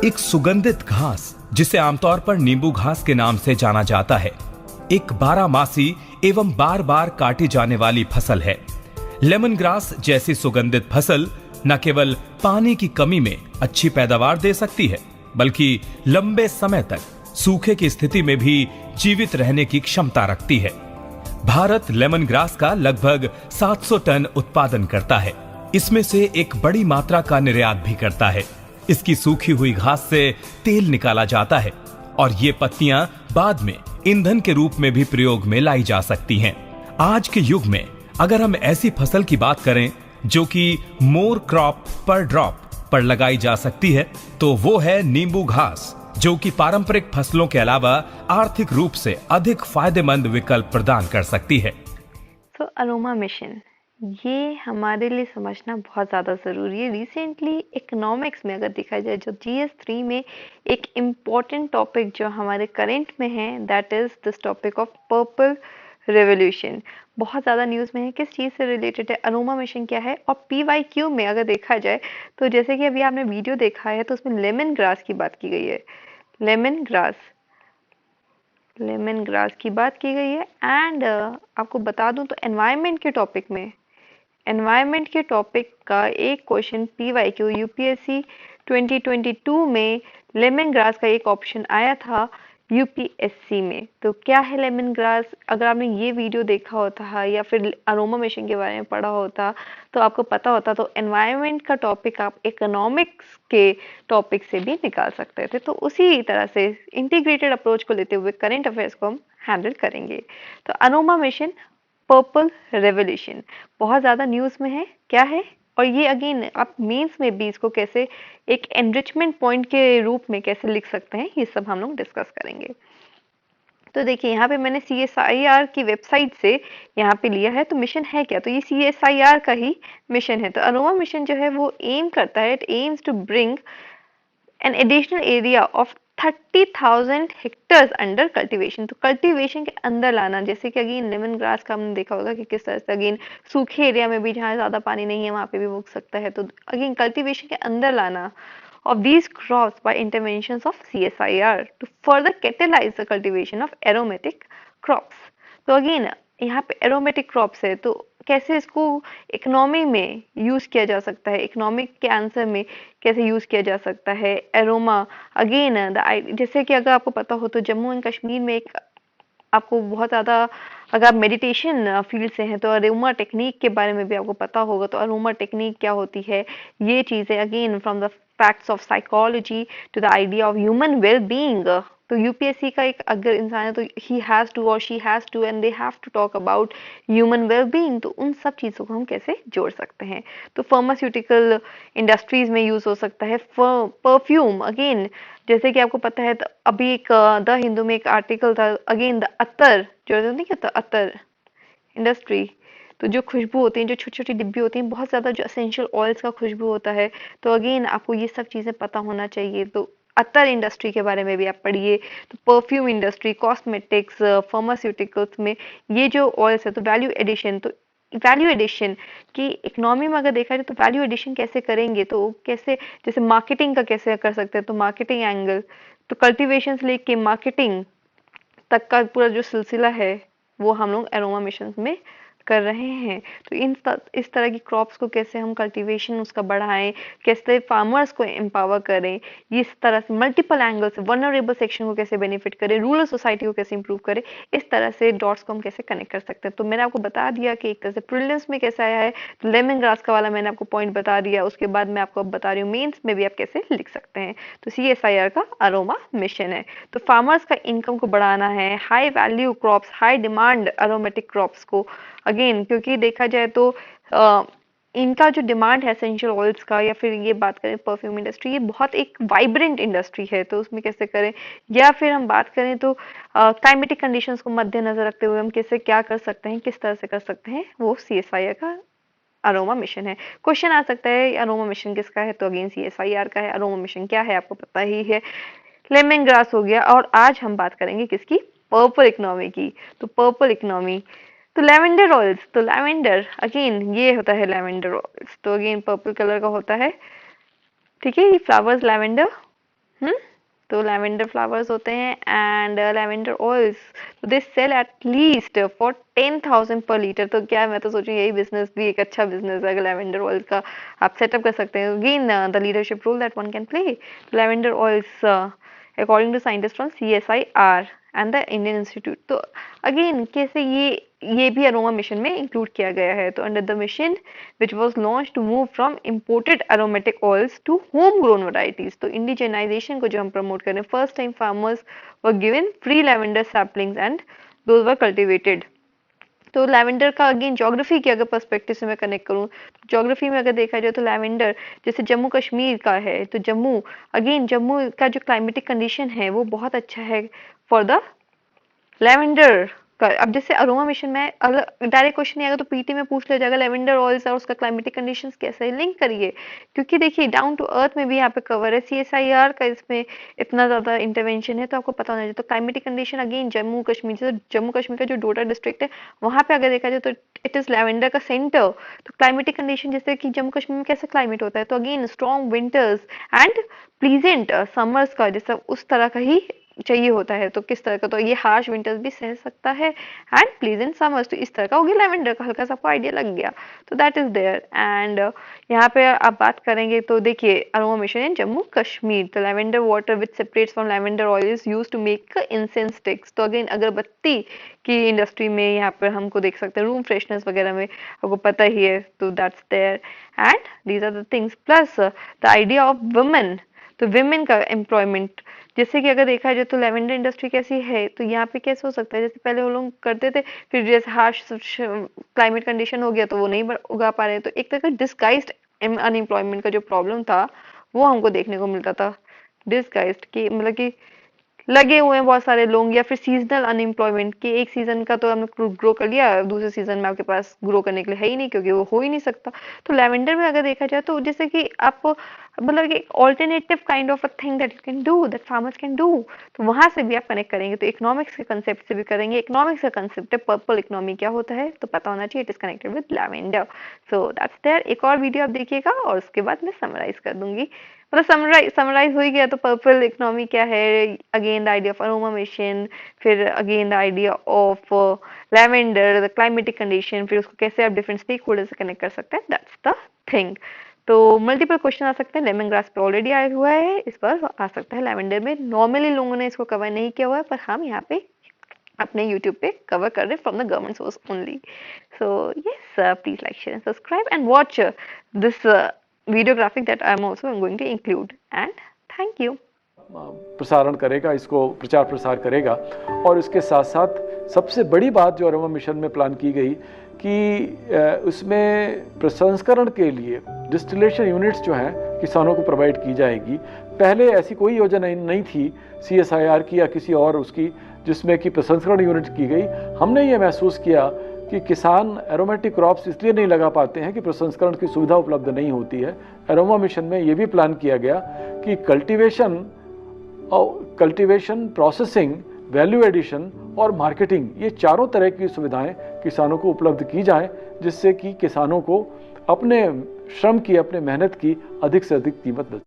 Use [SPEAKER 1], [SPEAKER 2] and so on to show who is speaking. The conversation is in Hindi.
[SPEAKER 1] एक सुगंधित घास जिसे आमतौर पर नींबू घास के नाम से जाना जाता है, एक बारहमासी एवं बार बार काटी जाने वाली फसल है। लेमन ग्रास जैसी सुगंधित फसल न केवल पानी की कमी में अच्छी पैदावार दे सकती है, बल्कि लंबे समय तक सूखे की स्थिति में भी जीवित रहने की क्षमता रखती है। भारत लेमन ग्रास का लगभग 700 टन उत्पादन करता है। इसमें से एक बड़ी मात्रा का निर्यात भी करता है। इसकी सूखी हुई घास से तेल निकाला जाता है और ये पत्तियां बाद में ईंधन के रूप में भी प्रयोग में लाई जा सकती हैं। आज के युग में अगर हम ऐसी फसल की बात करें जो कि मोर क्रॉप पर ड्रॉप पर लगाई जा सकती है, तो वो है नींबू घास, जो कि पारंपरिक फसलों के अलावा आर्थिक रूप से अधिक फायदेमंद विकल्प प्रदान कर सकती है।
[SPEAKER 2] तो अरोमा मिशन, ये हमारे लिए समझना बहुत ज़्यादा ज़रूरी है। रिसेंटली इकोनॉमिक्स में अगर देखा जाए, जो GS3 में एक इम्पॉर्टेंट टॉपिक जो हमारे करंट में है, that is this topic of purple revolution. बहुत ज़्यादा न्यूज़ में है। किस चीज़ से रिलेटेड है, अरोमा मिशन क्या है, और PYQ में अगर देखा जाए तो जैसे कि अभी आपने वीडियो देखा है तो उसमें लेमन ग्रास की बात की गई है। लेमन ग्रास की बात की गई है। एंड आपको बता दूं तो एनवायरनमेंट के टॉपिक का एक क्वेश्चन PYQ UPSC 2022 में लेमन ग्रास का एक ऑप्शन आया था UPSC में। तो क्या है लेमन ग्रास, अगर आपने ये वीडियो देखा होता या फिर अरोमा मिशन के बारे में पढ़ा होता तो आपको पता होता। तो एनवायरनमेंट का टॉपिक आप इकोनॉमिक्स के टॉपिक से भी निकाल सकते थे। तो उसी तरह से इंटीग्रेटेड अप्रोच को लेते हुए करंट अफेयर्स को हम हैंडल करेंगे। तो अरोमा मिशन पर्पल रेवोल्यूशन बहुत ज़्यादा न्यूज़ में है, क्या है, और ये अगेन आप मेंस में भी इसको कैसे एक एनरिचमेंट पॉइंट के रूप में कैसे लिख सकते हैं, ये सब हम लोग डिस्कस करेंगे। तो देखिए यहाँ पे मैंने CSIR की वेबसाइट से यहाँ पे लिया है। तो मिशन है क्या, तो ये CSIR का ही मिशन है। तो अरोमा मिशन जो है वो एम करता है, it aims to bring an additional area of 30,000 hectares under cultivation. तो कल्टीवेशन के अंदर लाना, जैसे कि अगेन लेमन ग्रास का हमने देखा होगा कि किस तरह से अगेन सूखे एरिया में भी जहाँ ज़्यादा पानी नहीं है वहाँ पे भी उग सकता है। तो अगेन कल्टीवेशन के अंदर लाना of these crops by interventions of CSIR to further catalyze the cultivation of aromatic crops। तो अगेन यहाँ पे एरोमेटिक क्रॉप्स है, तो कैसे इसको इकोनॉमी में यूज किया जा सकता है, इकोनॉमिक के आंसर में कैसे यूज किया जा सकता है। एरोमा अगेन जैसे कि अगर आपको पता हो तो जम्मू एंड कश्मीर में एक आपको बहुत ज़्यादा, अगर आप मेडिटेशन फील्ड से हैं तो अरोमा टेक्निक के बारे में भी आपको पता होगा। तो अरोमा टेक्निक क्या होती है, ये चीज़ें again from the facts of psychology to the idea of human well being. तो UPSC का एक अगर इंसान है तो ही हैज़ टू और she has to and they have to talk about human well being. तो उन सब चीज़ों को हम कैसे जोड़ सकते हैं। तो फार्मास्यूटिकल इंडस्ट्रीज में यूज़ हो सकता है। परफ्यूम अगेन जैसे कि आपको पता है, तो अभी एक द हिंदू में एक आर्टिकल था, अगेन द अत्तर जो नहीं कहता, अत्तर इंडस्ट्री। तो जो खुशबू होती है, जो छोटी छोटी डिब्बी होती हैं, बहुत ज़्यादा जो एसेंशियल ऑयल्स का खुशबू होता है। तो अगेन आपको ये सब चीज़ें पता होना चाहिए। तो अत्तर इंडस्ट्री के बारे में भी आप पढ़िए। तो परफ्यूम इंडस्ट्री, कॉस्मेटिक्स, फार्मास्यूटिकल्स में ये जो ऑयल्स है, तो वैल्यू एडिशन। तो वैल्यू एडिशन की इकोनॉमी में अगर देखा जाए तो वैल्यू एडिशन कैसे करेंगे, तो कैसे, जैसे मार्केटिंग का कैसे कर सकते हैं, तो मार्केटिंग एंगल, तो कल्टीवेशन से लेके मार्केटिंग तक का पूरा जो सिलसिला है वो हम लोग एरोमा मिशन में कर रहे हैं। तो इस तरह की क्रॉप्स को कैसे हम कल्टीवेशन उसका बढ़ाएं, कैसे फार्मर्स को एम्पावर करें, इस तरह से मल्टीपल एंगल से वनरेबल सेक्शन को कैसे बेनिफिट करें, रूरल सोसाइटी को कैसे इंप्रूव करें, इस तरह से डॉट्स को हम कैसे कनेक्ट कर सकते हैं। तो मैंने आपको बता दिया कि एक तरह से प्रीलिम्स में कैसे आया है। तो लेमन ग्रास का वाला मैंने आपको पॉइंट बता दिया। उसके बाद मैं आपको बता रही हूँ मेन्स में भी आप कैसे लिख सकते हैं। तो CSIR का अरोमा मिशन है। तो फार्मर्स का इनकम को बढ़ाना है, high value crops, high demand aromatic crops को अगेन, क्योंकि देखा जाए तो इनका जो डिमांड है एसेंशियल ऑयल्स का, या फिर ये बात करें परफ्यूम इंडस्ट्री, ये बहुत एक वाइब्रेंट इंडस्ट्री है। तो उसमें कैसे करें, या फिर हम बात करें तो क्लाइमेटिक कंडीशंस को मद्देनजर रखते हुए हम कैसे क्या कर सकते हैं, किस तरह से कर सकते हैं, वो CSIR का अरोमा मिशन है। क्वेश्चन आ सकता है अरोमा मिशन किसका है, तो अगेन CSIR का है। अरोमा मिशन क्या है आपको पता ही है, लेमन ग्रास हो गया। और आज हम बात करेंगे किसकी, पर्पल इकोनॉमी की। तो पर्पल इकोनॉमी, तो लैवेंडर ऑयल्स, तो लैवेंडर अगेन ये होता है लैवेंडर ऑयल्स, तो अगेन पर्पल कलर का होता है, ठीक है, ये फ्लावर्स लैवेंडर। तो लैवेंडर फ्लावर्स होते हैं एंड लैवेंडर ऑयल्स, तो they sell at least for 10,000 पर लीटर। तो क्या मैं तो सोचूं यही बिजनेस भी एक अच्छा बिजनेस है अगर लैवेंडर ऑयल का आप सेटअप कर सकते हैं। Again the leadership role that one can play. Lavender oils according to scientist from CSIR and the Indian institute. तो अगेन कैसे ये भी अरोमा मिशन में इंक्लूड किया गया है। तो under the mission which was launched to move from imported aromatic oils to homegrown varieties, तो इंडिजिनाइजेशन को जो हम प्रमोट कर रहे हैं, first time farmers were given free lavender saplings and those were cultivated. तो लैवेंडर का अगेन ज्योग्राफी के अगर पर्सपेक्टिव से मैं कनेक्ट करूँ, ज्योग्राफी में अगर देखा जाए तो लैवेंडर जैसे जम्मू कश्मीर का है, तो जम्मू का जो क्लाइमेटिक कंडीशन है वो बहुत अच्छा है फॉर द लैवेंडर का। अब जैसे अरोमा मिशन में डायरेक्ट क्वेश्चन नहीं आएगा तो पीटी में पूछ लिया जाएगा लैवेंडर ऑयल्स और उसका क्लाइमेटिक कंडीशंस कैसे है, लिंक करिए। क्योंकि देखिए डाउन टू अर्थ में भी यहाँ पे कवर है, CSIR का इसमें इतना ज्यादा इंटरवेंशन है तो आपको पता होना चाहिए। तो climatic condition again Jammu Kashmir, जैसे जम्मू कश्मीर का जो डोडा डिस्ट्रिक्ट है वहां पे अगर देखा जाए तो इट इज लैवेंडर का सेंटर। तो क्लाइमेटिक कंडीशन जैसे कि जम्मू कश्मीर में कैसा क्लाइमेट होता है, तो again strong winters and pleasant summers का जैसा उस तरह का ही चाहिए होता है। तो किस तरह का, तो ये हार्श विंटर्स भी सह सकता है एंड प्लीजेंट समर्स, तो इस तरह का होगी लैवेंडर का। हल्का सा आपको आइडिया लग गया, तो दैट इज देयर। एंड यहाँ पे आप बात करेंगे तो देखिए aroma mission in Jammu Kashmir, तो lavender water which separates from lavender oil is use to make incense sticks. तो अगेन अगरबत्ती की इंडस्ट्री में यहाँ पर हमको देख सकते हैं, रूम फ्रेशनर्स वगैरह में आपको पता ही है, तो that's there and these are the things. Plus the idea of women, तो विमेन का एम्प्लॉयमेंट, जैसे कि अगर देखा जाए तो लैवेंडर इंडस्ट्री कैसी है, तो यहाँ पे कैसे हो सकता है, जैसे पहले वो लोग करते थे फिर जैसे हार्श क्लाइमेट कंडीशन हो गया तो वो नहीं उगा पा रहे, तो एक तरह का डिस्गाइज्ड अनएम्प्लॉयमेंट का जो प्रॉब्लम था वो हमको देखने को मिलता था। डिस्गाइज्ड कि मतलब कि लगे हुए हैं बहुत सारे लोग, या फिर सीजनल अनएम्प्लॉयमेंट कि एक सीजन का तो हमने ग्रो कर लिया, दूसरे सीजन में आपके पास ग्रो करने के लिए है ही नहीं क्योंकि वो हो ही नहीं सकता। तो लैवेंडर में अगर देखा जाए तो जैसे कि आप मतलब कि alternative kind of a thing that you can do, that farmers can do, तो वहां से भी आप कनेक्ट करेंगे। तो इकोनॉमिक्स के कंसेप्ट से भी करेंगे। इकोनॉमिक्स का कंसेप्ट है पर्पल इकोनॉमी क्या होता है तो पता होना चाहिए, it is connected with lavender. So that's there. एक और वीडियो आप देखिएगा और उसके बाद मैं समराइज कर दूंगी, मतलब समराइज हो ही गया। तो पर्पल इकोनॉमी क्या है, again the idea of aroma mission, फिर again the idea of lavender, the climatic condition, फिर उसको कैसे आप डिफरेंट स्टेक होल्डर से कनेक्ट कर सकते हैं, दैट्स द थिंग। तो मल्टीपल क्वेश्चन आ सकते हैं। लेमन ग्रास पे ऑलरेडी आया हुआ है, इस पर आ सकता है। लैवेंडर में नॉर्मली लोगों ने इसको कवर नहीं किया हुआ है, पर हम यहाँ पे अपने YouTube पे कवर कर रहे हैं from the government source only. So yes, please like share and subscribe and watch this video graphic that I'm also going to include, and thank you.
[SPEAKER 3] प्रसारण करेगा, इसको प्रचार प्रसार करेगा। और इसके साथ साथ सबसे बड़ी बात जो अरोमा मिशन में प्लान की गई कि उसमें प्रसंस्करण के लिए डिस्टिलेशन यूनिट्स जो हैं किसानों को प्रोवाइड की जाएगी। पहले ऐसी कोई योजना नहीं थी CSIR की या किसी और उसकी जिसमें कि प्रसंस्करण यूनिट की गई। हमने ये महसूस किया कि किसान एरोमेटिक क्रॉप्स इसलिए नहीं लगा पाते हैं कि प्रसंस्करण की सुविधा उपलब्ध नहीं होती है। अरोमा मिशन में ये भी प्लान किया गया कि कल्टीवेशन, प्रोसेसिंग, वैल्यू एडिशन और मार्केटिंग, ये चारों तरह की सुविधाएं किसानों को उपलब्ध की जाएं, जिससे कि किसानों को अपने श्रम की, अपने मेहनत की अधिक से अधिक कीमत मिले।